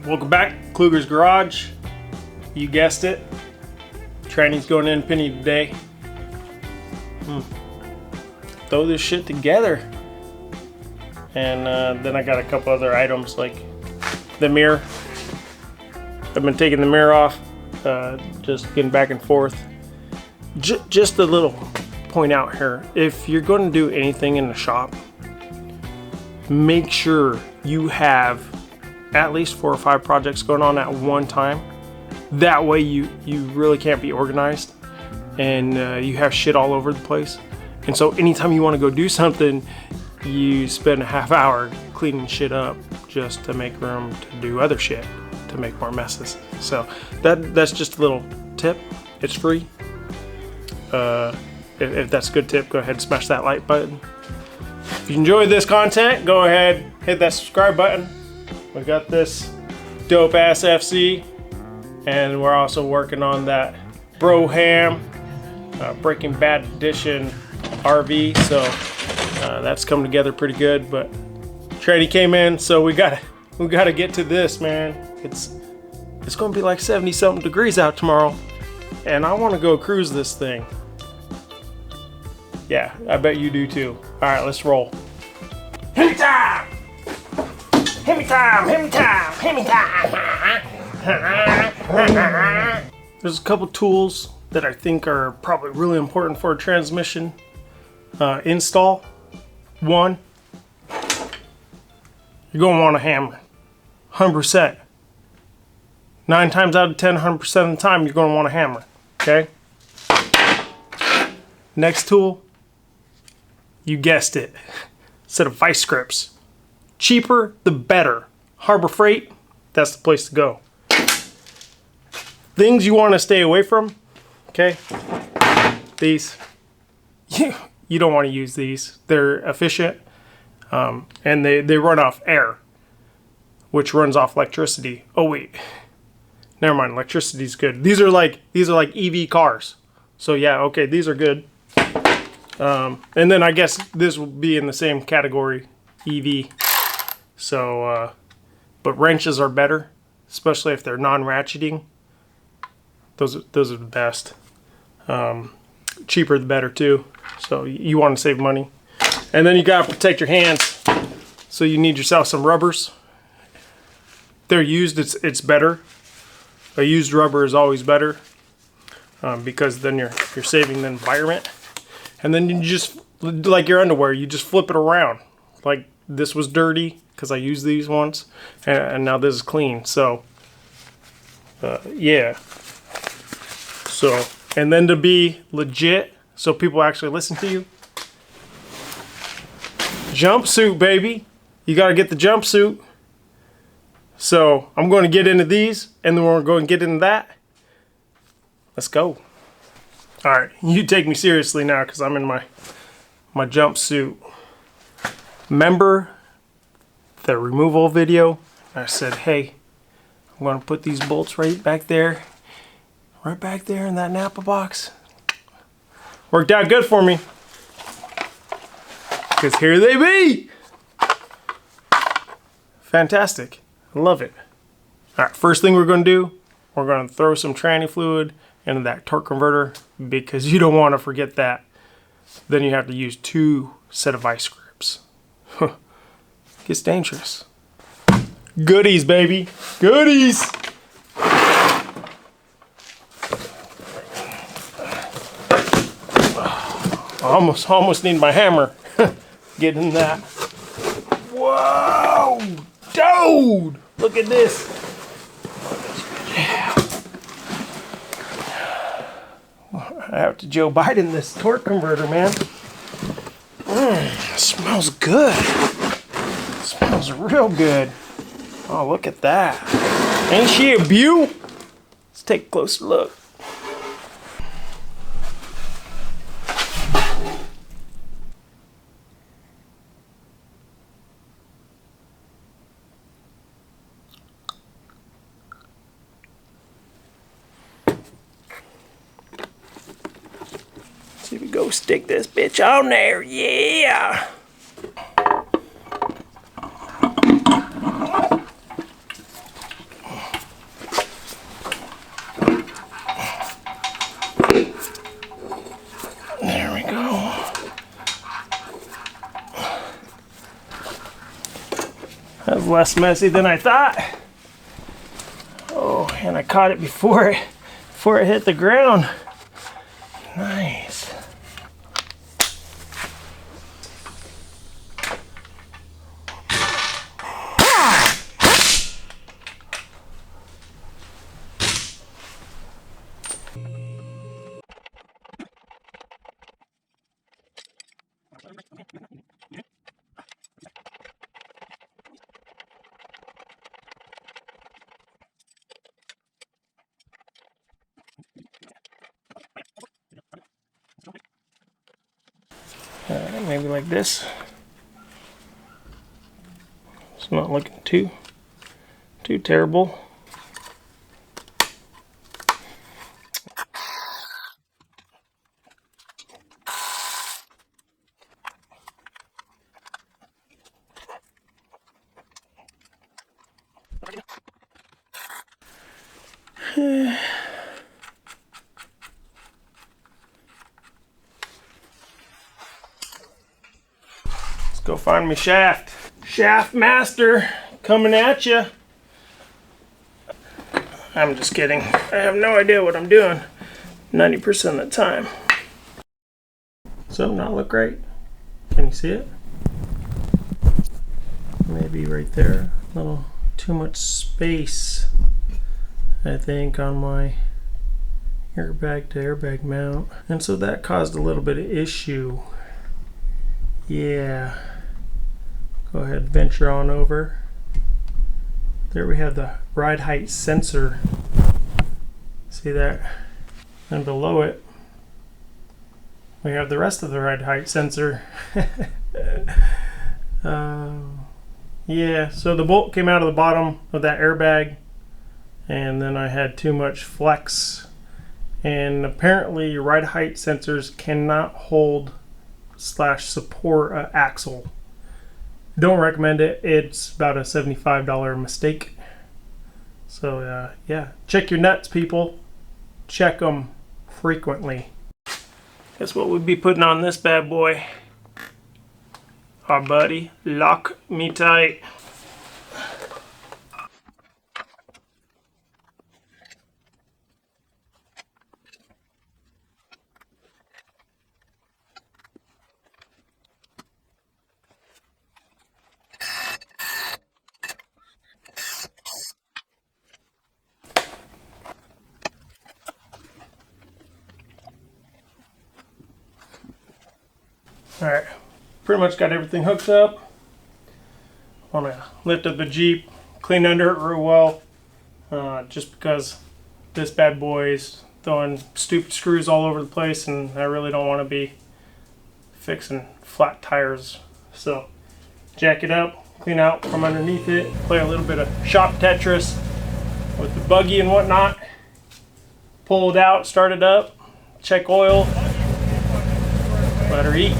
Welcome back, Kluger's Garage. You guessed it. Training's going in Penny today. Throw this shit together. And then I got a couple other items like the mirror. I've been taking the mirror off, just getting back and forth. Just a little point out here. If you're going to do anything in the shop, make sure you have at least 4 or 5 projects going on at one time. That way you really can't be organized and you have shit all over the place. And so anytime you want to go do something, you spend a half hour cleaning shit up just to make room to do other shit, to make more messes. So that's just a little tip. It's free. If that's a good tip, go ahead and smash that like button. If you enjoyed this content, go ahead, hit that subscribe button. We got this dope ass FC, and we're also working on that Broham Breaking Bad Edition RV. So that's coming together pretty good. But Trady came in, so we gotta get to this, man. It's gonna be like 70-something degrees out tomorrow, and I want to go cruise this thing. Yeah, I bet you do too. All right, let's roll. Hit me time! Hit me time! Hit me time! Hit me time! There's a couple tools that I think are probably really important for a transmission install. One, you're gonna want a hammer. 100%. 9 times out of 10, 100% of the time, you're gonna want a hammer. Okay? Next tool, you guessed it, set of vice grips. Cheaper, the better. Harbor Freight, that's the place to go. Things you want to stay away from, okay? These, you don't want to use these. They're efficient, and they run off air, which runs off electricity. Oh wait, never mind. Electricity's good. These are like EV cars. So yeah, okay, these are good. And then I guess this will be in the same category, EV. So, but wrenches are better, especially if they're non-ratcheting. Those are the best. Cheaper the better too. So you want to save money. And then you gotta protect your hands. So you need yourself some rubbers. If they're used, it's better. A used rubber is always better, because then you're saving the environment. And then you just, like your underwear, you just flip it around. Like this was dirty because I used these once, and now this is clean. So, yeah. So, and then to be legit, so people actually listen to you. Jumpsuit, baby. You got to get the jumpsuit. So, I'm going to get into these, and then we're going to get into that. Let's go. All right, you take me seriously now because I'm in my jumpsuit. Remember the removal video? I said, hey, I'm going to put these bolts right back there in that Napa box. Worked out good for me. Because here they be. Fantastic. I love it. All right, first thing we're going to do, we're going to throw some tranny fluid into that torque converter because you don't want to forget that. Then you have to use 2 set of vice grips. Gets dangerous. Goodies, baby. Goodies. Almost need my hammer. Getting that. Whoa, dude! Look at this. I have to Joe Biden this torque converter, man. Smells good. Smells real good. Oh, look at that. Ain't she a beaut? Let's take a closer look. Here we go, stick this bitch on there, yeah! That was less messy than I thought. Oh, and I caught it before it hit the ground. Nice. Maybe like this. It's not looking too terrible. Let's go find me shaft. Shaft master coming at you. I'm just kidding. I have no idea what I'm doing 90% of the time. Something not look right. Can you see it? Maybe right there. A little too much space, I think, on my airbag to airbag mount. And so that caused a little bit of issue. Yeah. Go ahead and venture on over. There we have the ride height sensor. See that? And below it, we have the rest of the ride height sensor. Yeah, so the bolt came out of the bottom of that airbag, and then I had too much flex. And apparently your ride height sensors cannot hold / support an axle. Don't recommend it. It's about a $75 mistake. So yeah, check your nuts, people. Check them frequently. Guess what we'd be putting on this bad boy? Our buddy, Lock Me Tight. Alright, pretty much got everything hooked up. I want to lift up the Jeep, clean under it real well, just because this bad boy is throwing stupid screws all over the place, and I really don't want to be fixing flat tires. So jack it up, clean out from underneath it, play a little bit of shop Tetris with the buggy and whatnot, pull it out, start it up, check oil, let her eat.